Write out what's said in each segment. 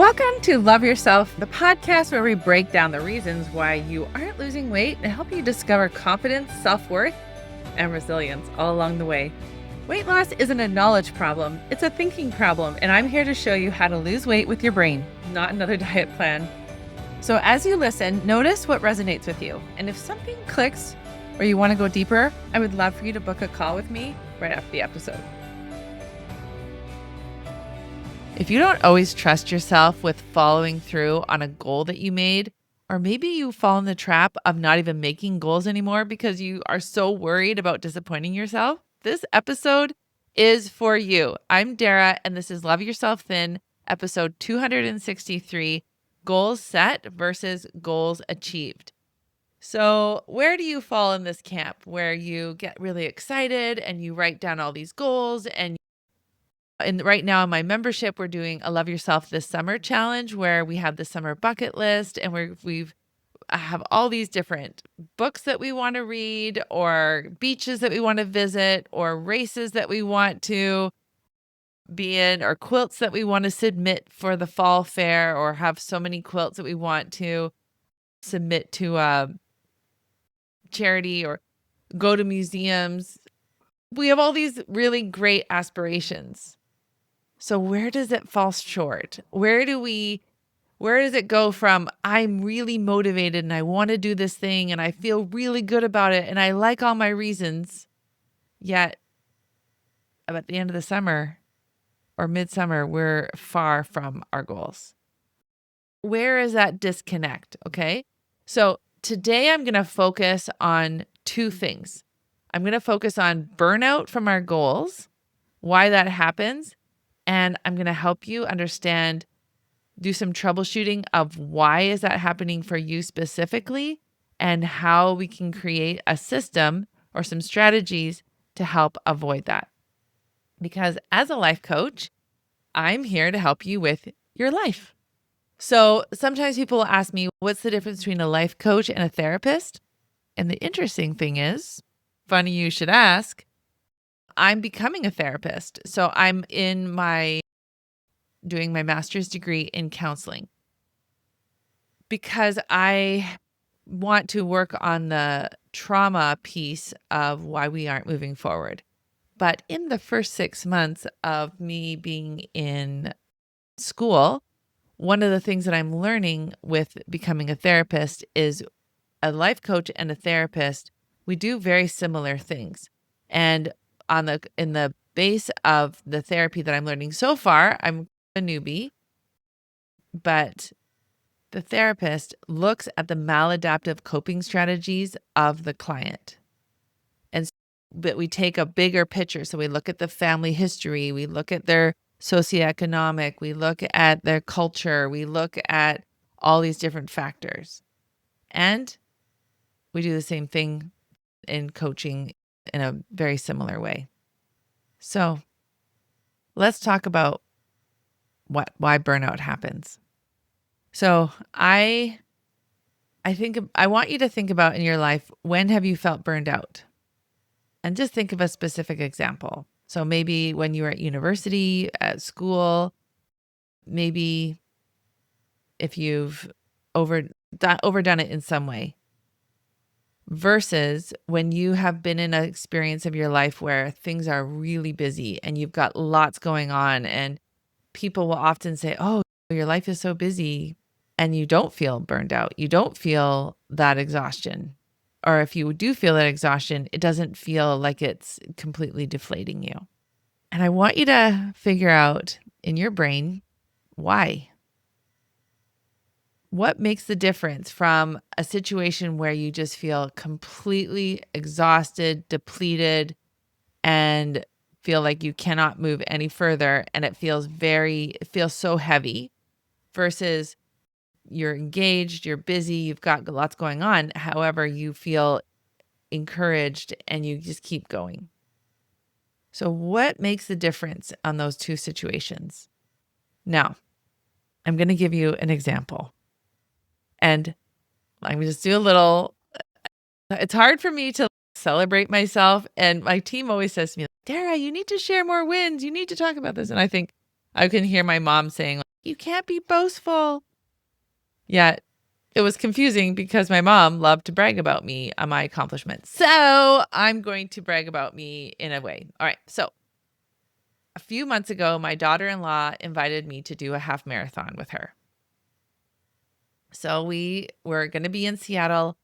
Welcome to Love Yourself, the podcast where we break down the reasons why you aren't losing weight and help you discover confidence, self-worth, and resilience all along the way. Weight loss isn't a knowledge problem, it's a thinking problem, and I'm here to show you how to lose weight with your brain, not another diet plan. So as you listen, notice what resonates with you, and if something clicks or you want to go deeper, I would love for you to book a call with me right after the episode. If you don't always trust yourself with following through on a goal that you made, or maybe you fall in the trap of not even making goals anymore because you are so worried about disappointing yourself, this episode is for you. I'm Dara, and this is Love Yourself Thin, episode 263, Goals Set versus Goals Achieved. So where do you fall in this camp where you get really excited and you write down all these goals and right now in my membership, we're doing a Love Yourself This Summer challenge where we have the summer bucket list and I have all these different books that we want to read or beaches that we want to visit or races that we want to be in or quilts that we want to submit for the fall fair or have so many quilts that we want to submit to a charity or go to museums. We have all these really great aspirations. So where does it fall short? Where does it go from I'm really motivated and I want to do this thing and I feel really good about it and I like all my reasons, yet at the end of the summer or midsummer, we're far from our goals. Where is that disconnect? Okay. So today I'm going to focus on two things. I'm going to focus on burnout from our goals, why that happens, and I'm going to help you understand, do some troubleshooting of why is that happening for you specifically and how we can create a system or some strategies to help avoid that. Because as a life coach, I'm here to help you with your life. So sometimes people will ask me, what's the difference between a life coach and a therapist? And the interesting thing is, funny you should ask, I'm becoming a therapist. So I'm doing my master's degree in counseling because I want to work on the trauma piece of why we aren't moving forward. But in the first 6 months of me being in school, one of the things that I'm learning with becoming a therapist is a life coach and a therapist, we do very similar things. And in the base of the therapy that I'm learning so far, I'm a newbie, but the therapist looks at the maladaptive coping strategies of the client. But we take a bigger picture. So we look at the family history, we look at their socioeconomic, we look at their culture, we look at all these different factors. And we do the same thing in coaching in a very similar way. So let's talk about why burnout happens. So I want you to think about in your life, when have you felt burned out? And just think of a specific example. So maybe when you were at university, at school, maybe if you've overdone it in some way. Versus when you have been in an experience of your life where things are really busy and you've got lots going on and people will often say, oh, your life is so busy, and you don't feel burned out. You don't feel that exhaustion. Or if you do feel that exhaustion, it doesn't feel like it's completely deflating you. And I want you to figure out in your brain, why? What makes the difference from a situation where you just feel completely exhausted, depleted, and feel like you cannot move any further and it feels so heavy versus you're engaged, you're busy, you've got lots going on. However, you feel encouraged and you just keep going. So what makes the difference on those two situations? Now, I'm going to give you an example. And I'm going to just do a little, it's hard for me to celebrate myself. And my team always says to me, Dara, you need to share more wins. You need to talk about this. And I think I can hear my mom saying, You can't be boastful. Yet it was confusing because my mom loved to brag about me on my accomplishments. So I'm going to brag about me in a way. All right. So a few months ago, my daughter in law invited me to do a half marathon with her. So we were going to be in Seattle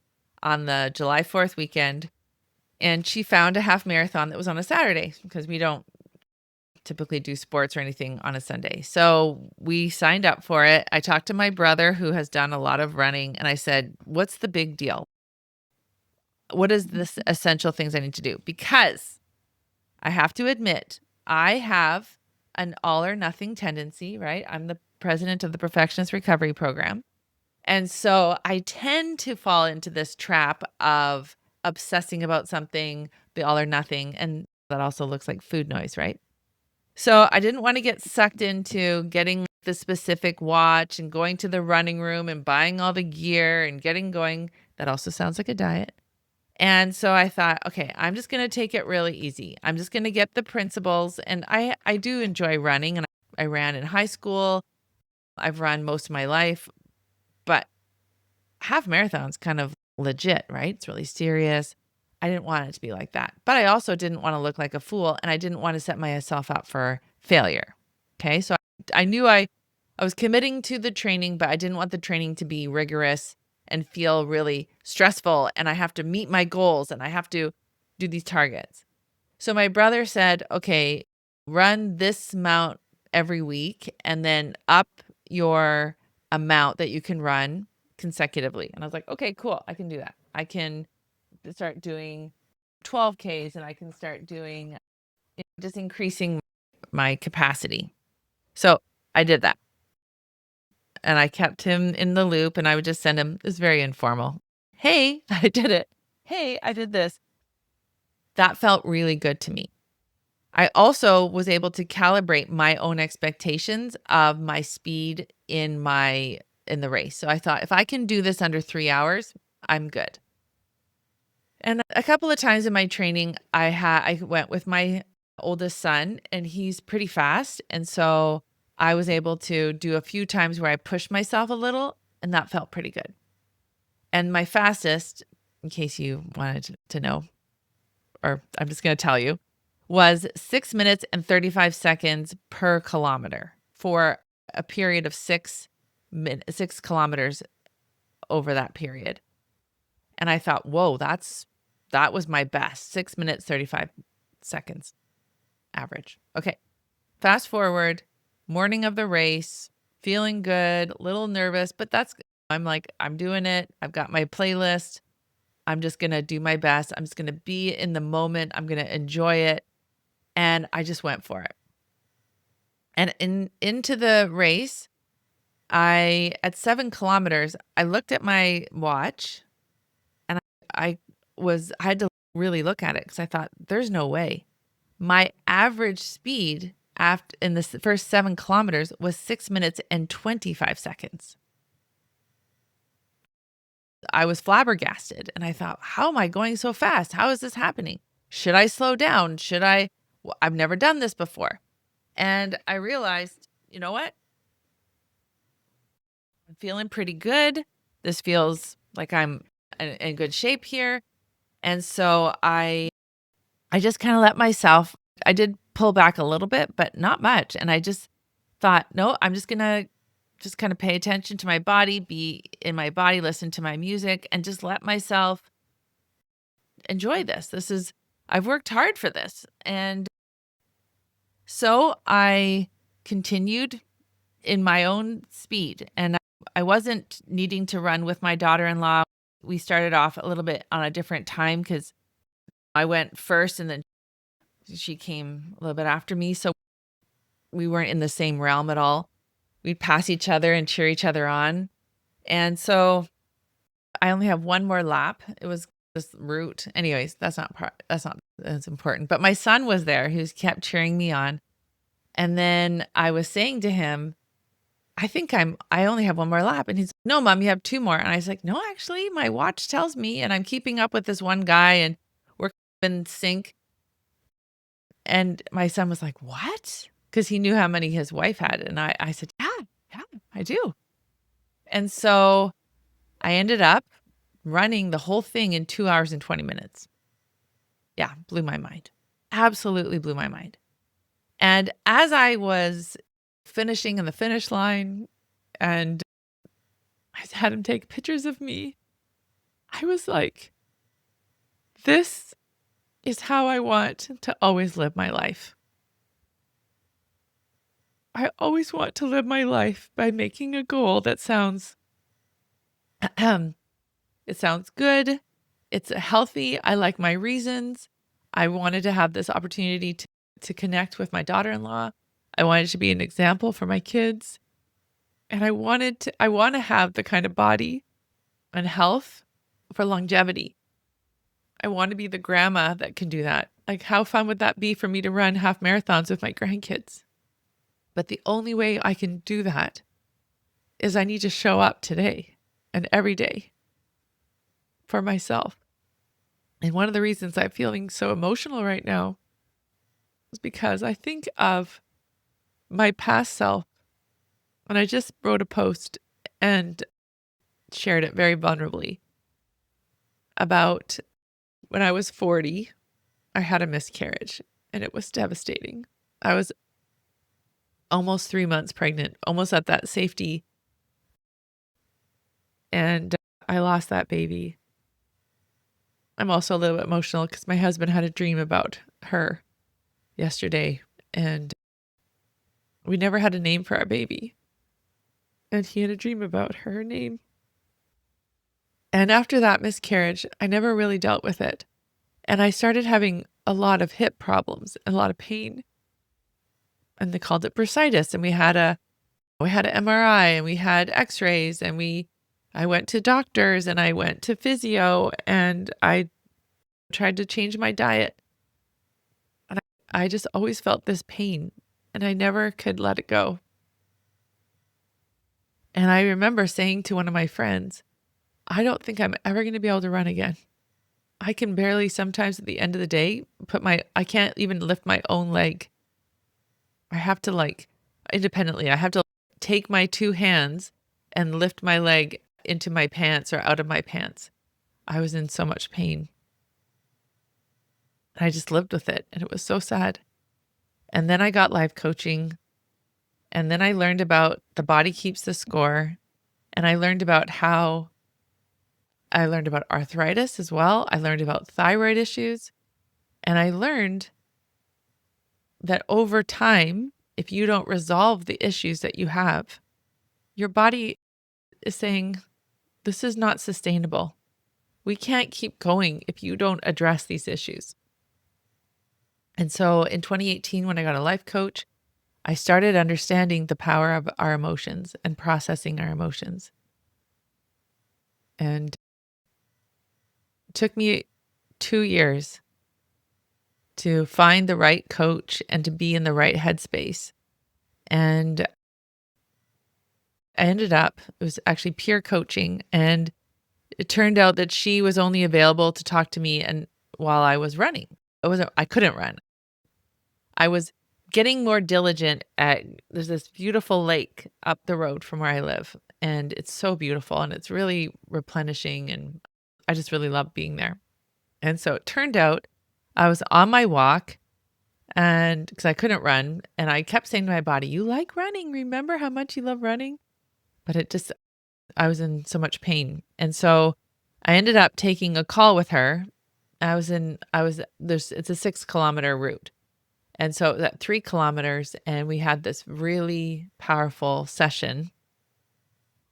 on the July 4th weekend. And she found a half marathon that was on a Saturday because we don't typically do sports or anything on a Sunday. So we signed up for it. I talked to my brother who has done a lot of running and I said, "What's the big deal? What is this essential things I need to do?" Because I have to admit, I have an all or nothing tendency, right? I'm the president of the Perfectionist Recovery Program. And so I tend to fall into this trap of obsessing about something, the all or nothing. And that also looks like food noise, right? So I didn't want to get sucked into getting the specific watch and going to the running room and buying all the gear and getting going. That also sounds like a diet. And so I thought, okay, I'm just going to take it really easy. I'm just going to get the principles. And I do enjoy running, and I ran in high school. I've run most of my life, but half marathon's kind of legit, right? It's really serious. I didn't want it to be like that. But I also didn't want to look like a fool, and I didn't want to set myself up for failure. Okay? So I knew I was committing to the training, but I didn't want the training to be rigorous and feel really stressful, and I have to meet my goals and I have to do these targets. So my brother said, "Okay, run this amount every week and then up your amount that you can run consecutively." And I was like, "Okay, cool. I can do that. I can start doing 12Ks and I can start doing just increasing my capacity." So I did that and I kept him in the loop and I would just send him, it was very informal. "Hey, I did it. Hey, I did this." That felt really good to me. I also was able to calibrate my own expectations of my speed in the race. So I thought if I can do this under 3 hours, I'm good. And a couple of times in my training, I went with my oldest son and he's pretty fast. And so I was able to do a few times where I pushed myself a little and that felt pretty good. And my fastest, in case you wanted to know, or I'm just going to tell you, was 6 minutes and 35 seconds per kilometer for a period of 6 kilometers over that period. And I thought, whoa, that was my best. 6 minutes, 35 seconds average. Okay. Fast forward, morning of the race, feeling good, a little nervous, but I'm like, I'm doing it. I've got my playlist. I'm just going to do my best. I'm just going to be in the moment. I'm going to enjoy it. And I just went for it. And into the race, at 7 kilometers, I looked at my watch and I had to really look at it because I thought, there's no way. My average speed in the first 7 kilometers was 6 minutes and 25 seconds. I was flabbergasted and I thought, how am I going so fast? How is this happening? Should I slow down? I've never done this before. And I realized, you know what? I'm feeling pretty good. This feels like I'm in good shape here. And so I just kind of let myself, I did pull back a little bit, but not much. And I just thought, no, I'm just going to just kind of pay attention to my body, be in my body, listen to my music, and just let myself enjoy this. I've worked hard for this. And so I continued in my own speed and I wasn't needing to run with my daughter-in-law. We started off a little bit on a different time because I went first and then she came a little bit after me. So we weren't in the same realm at all. We'd pass each other and cheer each other on. And so I only have one more lap. It was this route. Anyways, that's not as important. But my son was there. He kept cheering me on. And then I was saying to him, I only have one more lap. And he's like, "No, Mom, you have 2 more." And I was like, "No, actually, my watch tells me, and I'm keeping up with this one guy and we're in sync." And my son was like, "What?" Because he knew how many his wife had. And I said, "Yeah, I do. And so I ended up running the whole thing in 2 hours and 20 minutes. Yeah, blew my mind. Absolutely blew my mind. And as I was finishing in the finish line and I had him take pictures of me, I was like, this is how I want to always live my life. I always want to live my life by making a goal that sounds it sounds good. It's healthy. I like my reasons. I wanted to have this opportunity to connect with my daughter-in-law. I wanted to be an example for my kids. And I want to have the kind of body and health for longevity. I want to be the grandma that can do that. Like, how fun would that be for me to run half marathons with my grandkids? But the only way I can do that is I need to show up today and every day for myself. And one of the reasons I'm feeling so emotional right now is because I think of my past self. And I just wrote a post and shared it very vulnerably about when I was 40, I had a miscarriage and it was devastating. I was almost 3 months pregnant, almost at that safety. And I lost that baby. I'm also a little bit emotional because my husband had a dream about her yesterday and we never had a name for our baby. And he had a dream about her name. And after that miscarriage, I never really dealt with it. And I started having a lot of hip problems and a lot of pain. And they called it bursitis. And we had an MRI and we had x-rays and I went to doctors and I went to physio and I tried to change my diet. And I just always felt this pain and I never could let it go. And I remember saying to one of my friends, I don't think I'm ever going to be able to run again. I can barely sometimes at the end of the day I can't even lift my own leg. I have to independently, I have to take my 2 hands and lift my leg into my pants or out of my pants. I was in so much pain. I just lived with it and it was so sad. And then I got life coaching and then I learned about the body keeps the score and I learned about arthritis as well. I learned about thyroid issues and I learned that over time, if you don't resolve the issues that you have, your body is saying, this is not sustainable. We can't keep going if you don't address these issues. And so in 2018, when I got a life coach, I started understanding the power of our emotions and processing our emotions. And it took me 2 years to find the right coach and to be in the right headspace. And it was actually peer coaching. And it turned out that she was only available to talk to me and while I was running. I couldn't run. I was getting more diligent there's this beautiful lake up the road from where I live. And it's so beautiful and it's really replenishing. And I just really love being there. And so it turned out I was on my walk and because I couldn't run and I kept saying to my body, you like running. Remember how much you love running? But I was in so much pain. And so I ended up taking a call with her. It's a 6-kilometer route. And so that 3 kilometers and we had this really powerful session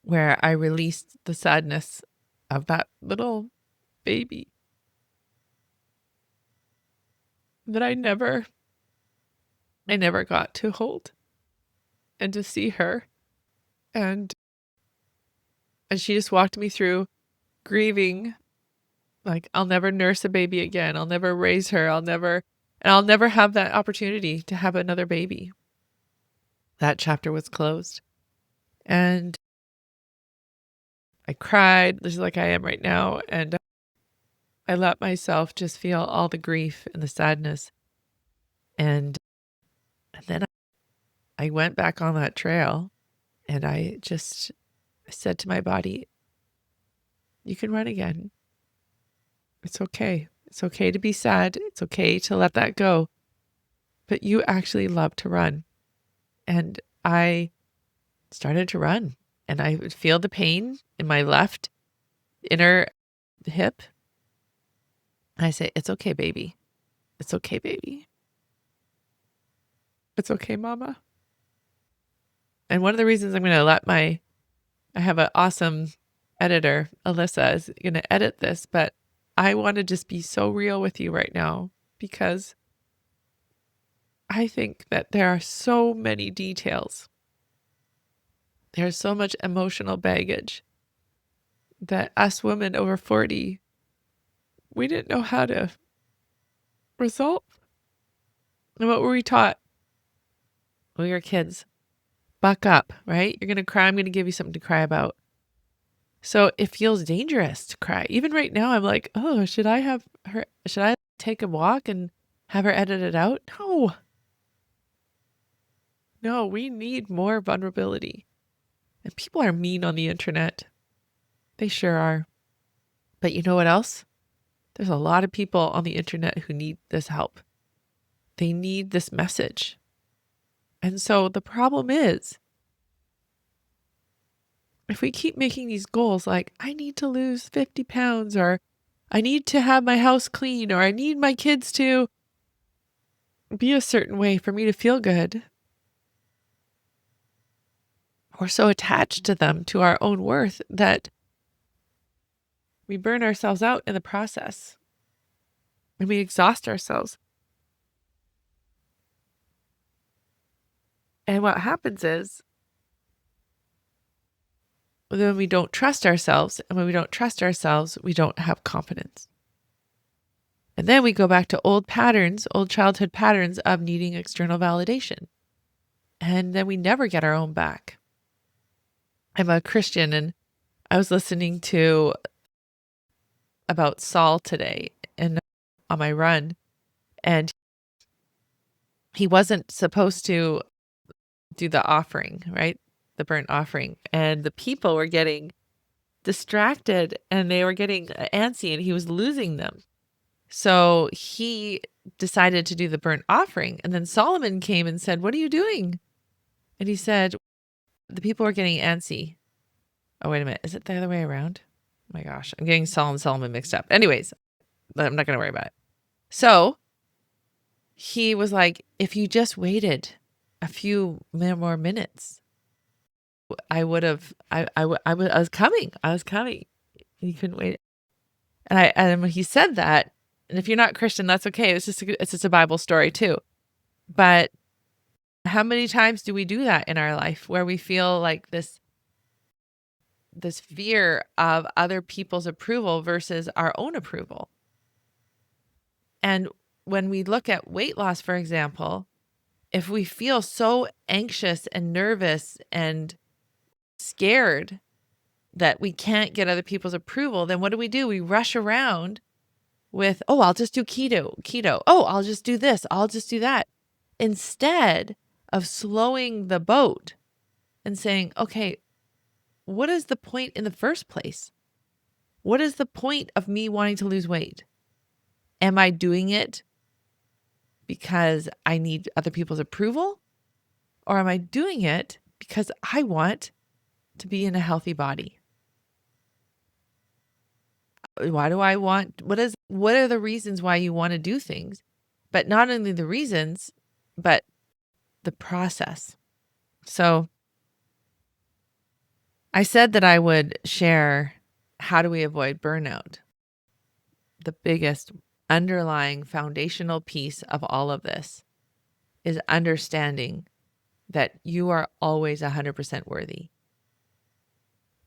where I released the sadness of that little baby that I never got to hold and to see her. And she just walked me through grieving. Like, I'll never nurse a baby again. I'll never raise her. I'll never have that opportunity to have another baby. That chapter was closed. And I cried just like I am right now. And I let myself just feel all the grief and the sadness. And then I went back on that trail And I said to my body, you can run again. It's okay. It's okay to be sad. It's okay to let that go. But you actually love to run. And I started to run, and I would feel the pain in my left inner hip. I say, it's okay, baby. It's okay, baby. It's okay, mama. And one of the reasons I'm going to I have an awesome editor, Alyssa, is going to edit this, but I want to just be so real with you right now because I think that there are so many details. There's so much emotional baggage that us women over 40, we didn't know how to resolve. And what were we taught when we were kids? Buck up, right? You're going to cry. I'm going to give you something to cry about. So it feels dangerous to cry. Even right now, I'm like, oh, should I take a walk and have her edit it out? No, we need more vulnerability. And people are mean on the internet. They sure are. But you know what else? There's a lot of people on the internet who need this help. They need this message. And so the problem is, if we keep making these goals like, I need to lose 50 pounds, or I need to have my house clean, or I need my kids to be a certain way for me to feel good, we're so attached to them, to our own worth, that we burn ourselves out in the process and we exhaust ourselves. And what happens is, when we don't trust ourselves, and when we don't trust ourselves, we don't have confidence. And then we go back to old childhood patterns of needing external validation. And then we never get our own back. I'm a Christian, and I was listening to about Saul today and on my run, and he wasn't supposed to do the offering, right? The burnt offering. And the people were getting distracted and they were getting antsy, and he was losing them. So he decided to do the burnt offering. And then Solomon came and said, what are you doing? And he said, the people are getting antsy. Oh, wait a minute. Is it the other way around? Oh my gosh. I'm getting Saul and Solomon mixed up. Anyways, I'm not going to worry about it. So he was like, if you just waited a few more minutes, I was coming. He couldn't wait. And when he said that, and if you're not Christian, that's okay. It's just a Bible story too. But how many times do we do that in our life where we feel like this fear of other people's approval versus our own approval? And when we look at weight loss, for example, if we feel so anxious and nervous and scared that we can't get other people's approval, then what do? We rush around with, oh, I'll just do keto. Oh, I'll just do this. I'll just do that. Instead of slowing the boat and saying, okay, what is the point in the first place? What is the point of me wanting to lose weight? Am I doing it because I need other people's approval? Or am I doing it because I want to be in a healthy body? Why do I want, what are the reasons why you want to do things? But not only the reasons, but the process. So I said that I would share, how do we avoid burnout? The biggest underlying foundational piece of all of this is understanding that you are always 100% worthy.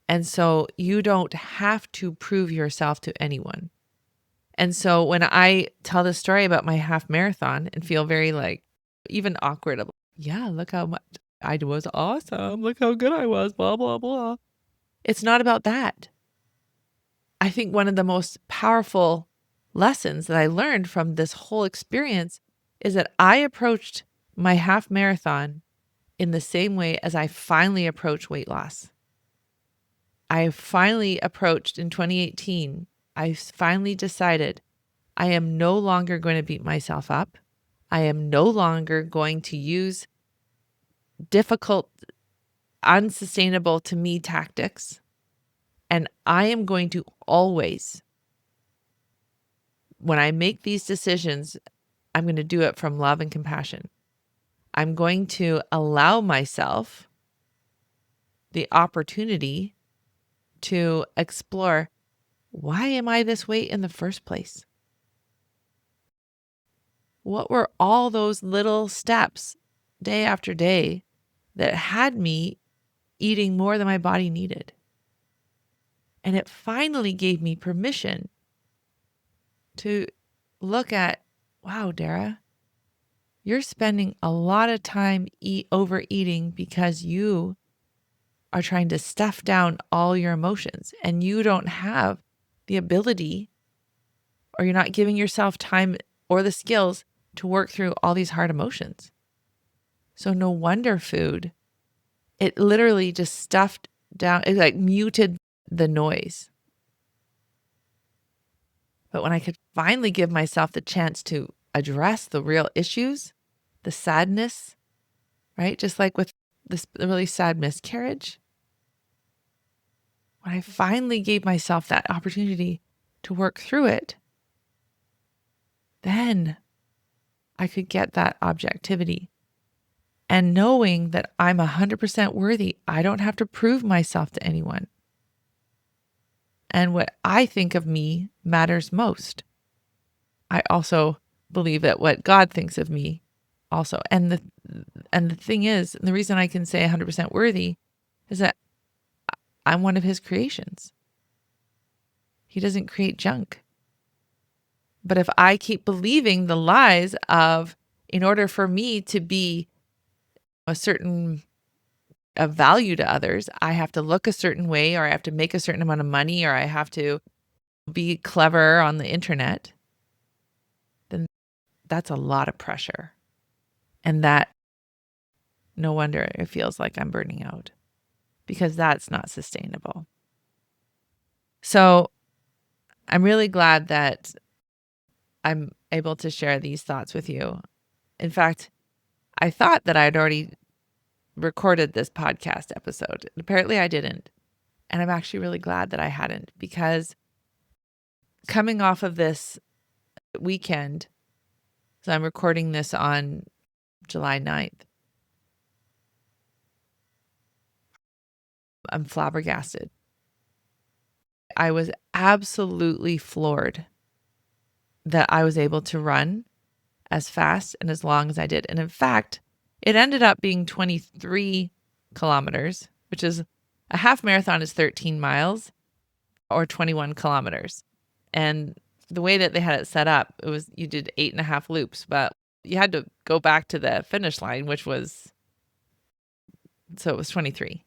And so you don't have to prove yourself to anyone. And so when I tell the story about my half marathon and feel very even awkward, yeah, look how much I was awesome. Look how good I was, blah, blah, blah. It's not about that. I think one of the most powerful lessons that I learned from this whole experience is that I approached my half marathon in the same way as I finally approach weight loss. I finally approached in 2018. I finally decided I am no longer going to beat myself up. I am no longer going to use difficult, unsustainable to me tactics. And I am going to always, when I make these decisions, I'm going to do it from love and compassion. I'm going to allow myself the opportunity to explore, why am I this way in the first place? What were all those little steps day after day that had me eating more than my body needed? And it finally gave me permission to look at, wow, Dara, you're spending a lot of time overeating because you are trying to stuff down all your emotions and you don't have the ability, or you're not giving yourself time or the skills to work through all these hard emotions. So no wonder food, it literally just stuffed down, it like muted the noise. But when I could finally give myself the chance to address the real issues, the sadness, right? Just like with this really sad miscarriage, when I finally gave myself that opportunity to work through it, then I could get that objectivity. And knowing that I'm 100% worthy, I don't have to prove myself to anyone. And what I think of me matters most. I also believe that what God thinks of me also. And the thing is, and the reason I can say 100% worthy is that I'm one of his creations. He doesn't create junk. But if I keep believing the lies of, in order for me to be a certain of value to others, I have to look a certain way, or I have to make a certain amount of money, or I have to be clever on the internet, then that's a lot of pressure. And that, no wonder it feels like I'm burning out, because that's not sustainable. So I'm really glad that I'm able to share these thoughts with you. In fact, I thought that I'd already recorded this podcast episode. Apparently I didn't. And I'm actually really glad that I hadn't, because coming off of this weekend, so I'm recording this on July 9th, I'm flabbergasted. I was absolutely floored that I was able to run as fast and as long as I did. And in fact, it ended up being 23 kilometers, which is a half marathon is 13 miles or 21 kilometers. And the way that they had it set up, it was, you did 8.5 loops, but you had to go back to the finish line, which was, so it was 23.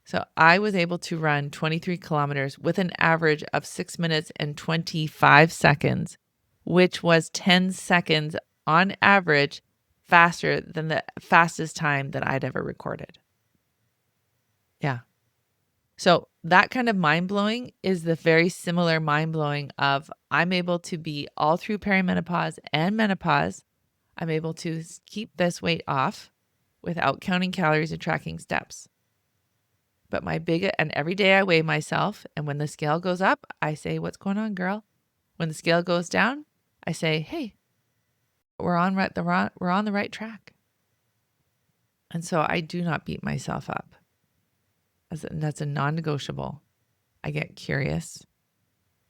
So I was able to run 23 kilometers with an average of 6 minutes and 25 seconds, which was 10 seconds on average faster than the fastest time that I'd ever recorded. Yeah. So that kind of mind-blowing is the very similar mind-blowing of, I'm able to be all through perimenopause and menopause. I'm able to keep this weight off without counting calories and tracking steps. But and every day I weigh myself, and when the scale goes up, I say, what's going on, girl? When the scale goes down, I say, hey, we're on the right track. And so I do not beat myself up. That's a non-negotiable. I get curious,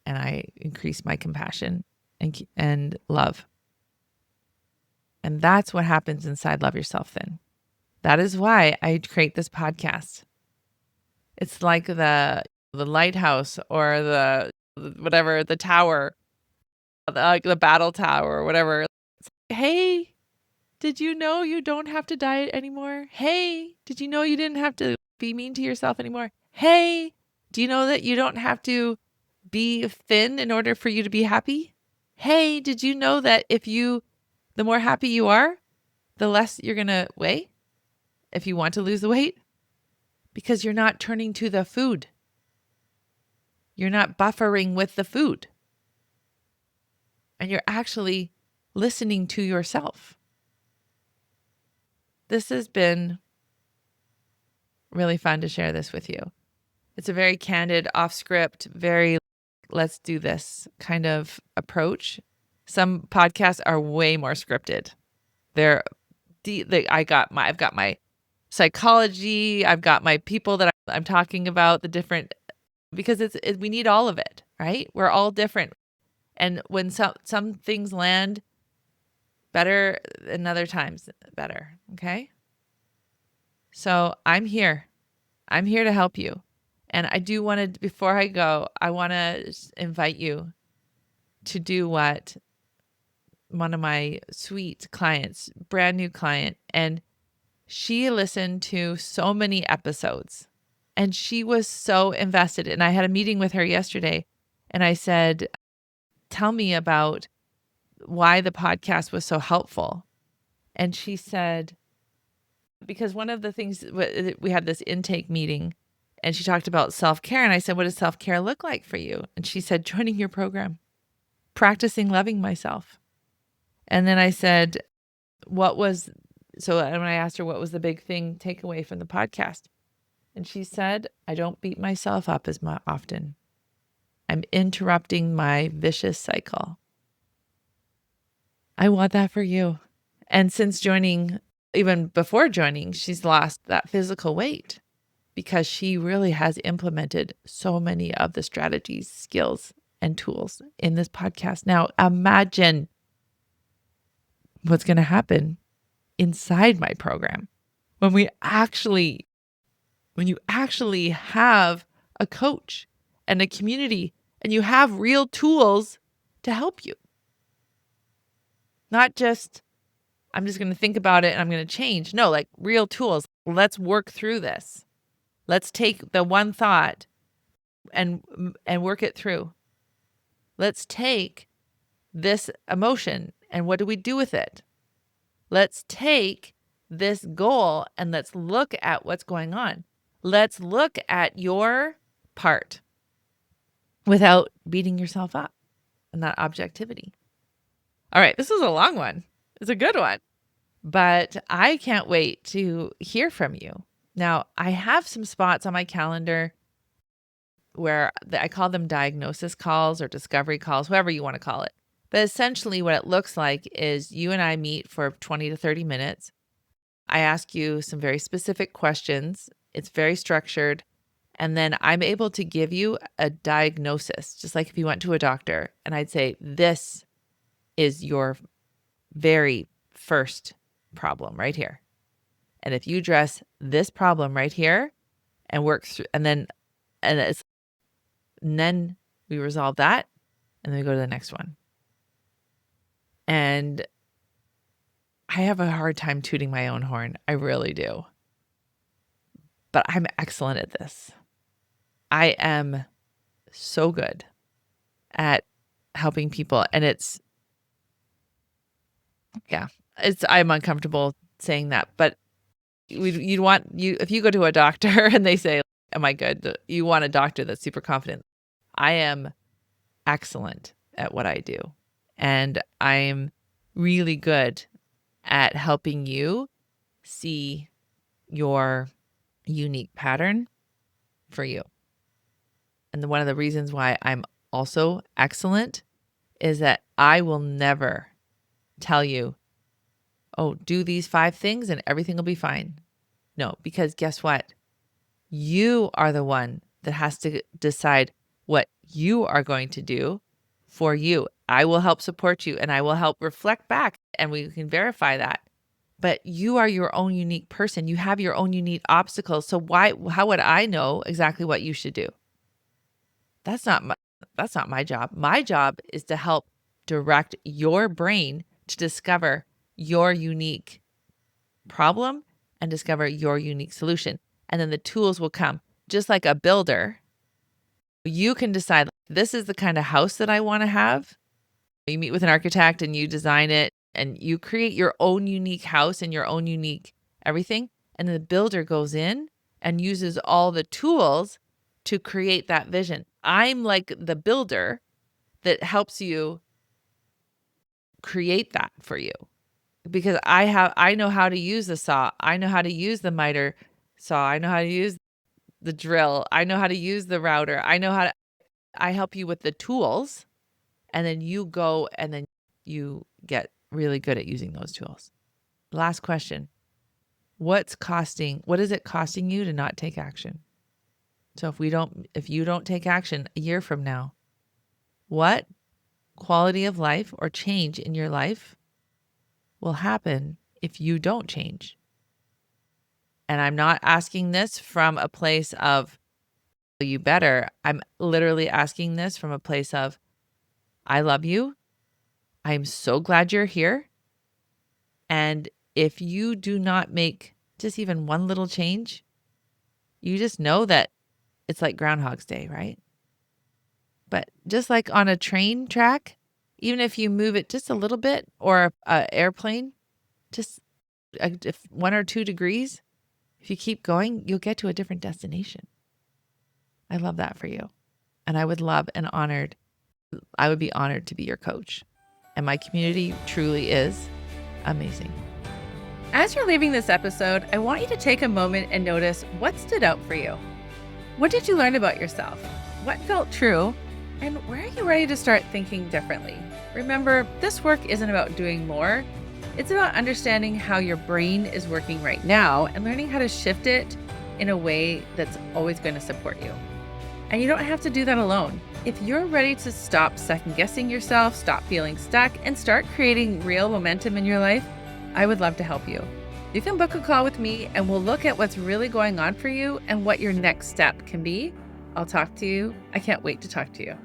and I increase my compassion and love. And that's what happens inside Love Yourself Then. That is why I create this podcast. It's like the lighthouse, or the whatever, the tower, the battle tower or whatever. Hey, did you know you don't have to diet anymore? Hey, did you know you didn't have to be mean to yourself anymore? Hey, do you know that you don't have to be thin in order for you to be happy? Hey, did you know that the more happy you are, the less you're going to weigh? if you want to lose the weight? Because you're not turning to the food. You're not buffering with the food. And you're actually listening to yourself. This has been really fun to share this with you. It's a very candid, off script, very let's do this kind of approach. Some podcasts are way more scripted. They're I've got my psychology, I've got my people that I'm talking about, the different, because we need all of it, right? We're all different. And when some things land better and other times better, okay? So I'm here. I'm here to help you. And I do want to, before I go, I want to invite you to do what one of my sweet clients, brand new client, and she listened to so many episodes and she was so invested. And I had a meeting with her yesterday and I said, tell me about why the podcast was so helpful. And she said, because one of the things, we had this intake meeting and she talked about self-care. And I said, what does self-care look like for you? And she said, joining your program, practicing loving myself. And then I said, when I asked her what was the big thing takeaway from the podcast, and she said, I don't beat myself up as often. I'm interrupting my vicious cycle. I want that for you. And since joining, even before joining, she's lost that physical weight because she really has implemented so many of the strategies, skills, and tools in this podcast. Now, imagine what's going to happen inside my program when you actually have a coach and a community and you have real tools to help you. Not just, I'm just going to think about it and I'm going to change. No, like real tools. Let's work through this. Let's take the one thought and work it through. Let's take this emotion and what do we do with it? Let's take this goal and let's look at what's going on. Let's look at your part without beating yourself up and that objectivity. All right, this is a long one. It's a good one, but I can't wait to hear from you. Now, I have some spots on my calendar where I call them diagnosis calls or discovery calls, whoever you want to call it. But essentially what it looks like is you and I meet for 20 to 30 minutes. I ask you some very specific questions. It's very structured. And then I'm able to give you a diagnosis, just like if you went to a doctor and I'd say, this is your very first problem right here. And if you address this problem right here and work through, and then we resolve that and then we go to the next one. And I have a hard time tooting my own horn. I really do. But I'm excellent at this. I am so good at helping people. And I'm uncomfortable saying that, but if you go to a doctor and they say, am I good? You want a doctor that's super confident. I am excellent at what I do. And I'm really good at helping you see your unique pattern for you. And one of the reasons why I'm also excellent is that I will never tell you, oh, do these 5 things and everything will be fine. No, because guess what? You are the one that has to decide what you are going to do for you. I will help support you and I will help reflect back and we can verify that. But you are your own unique person. You have your own unique obstacles. So how would I know exactly what you should do? That's not my job. My job is to help direct your brain to discover your unique problem and discover your unique solution. And then the tools will come. Just like a builder, you can decide, this is the kind of house that I want to have. You meet with an architect and you design it and you create your own unique house and your own unique everything. And the builder goes in and uses all the tools to create that vision. I'm like the builder that helps you create that for you because I know how to use the saw. I know how to use the miter saw. I know how to use the drill. I know how to use the router. I help you with the tools, and then you go and then you get really good at using those tools. Last question. What is it costing you to not take action? So if you don't take action a year from now, what quality of life or change in your life will happen if you don't change? And I'm not asking this from a place of you better. I'm literally asking this from a place of I love you. I'm so glad you're here. And if you do not make just even one little change, you just know that it's like Groundhog's Day, right? But just like on a train track, even if you move it just a little bit or an airplane, just if 1 or 2 degrees, if you keep going, you'll get to a different destination. I love that for you. And I would be honored to be your coach. And my community truly is amazing. As you're leaving this episode, I want you to take a moment and notice what stood out for you. What did you learn about yourself? What felt true? And where are you ready to start thinking differently? Remember, this work isn't about doing more. It's about understanding how your brain is working right now and learning how to shift it in a way that's always going to support you. And you don't have to do that alone. If you're ready to stop second guessing yourself, stop feeling stuck, and start creating real momentum in your life, I would love to help you. You can book a call with me and we'll look at what's really going on for you and what your next step can be. I'll talk to you. I can't wait to talk to you.